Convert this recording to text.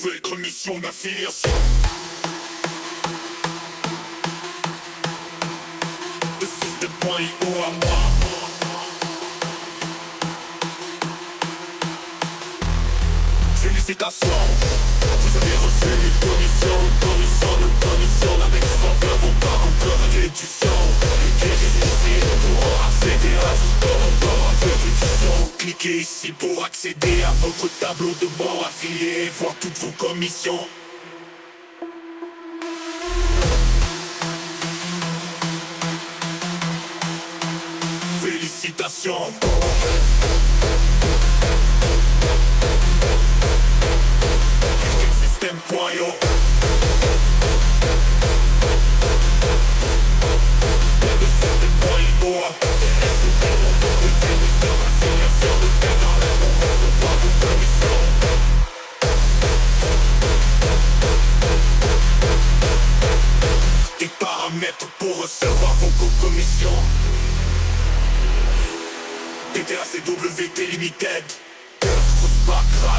nouvelle commission d'affiliation. De SystemeIO à moi. Félicitations, vous avez reçu une commission avec 100 vos parents comme réduction. Pour accéder à ce compte, cliquez ici pour accéder à votre tableau de bord affilié et voir toutes vos commissions. Félicitations. SystemeIO. Des paramètres pour recevoir vos commissions. TTACWT Limited. Pas grave.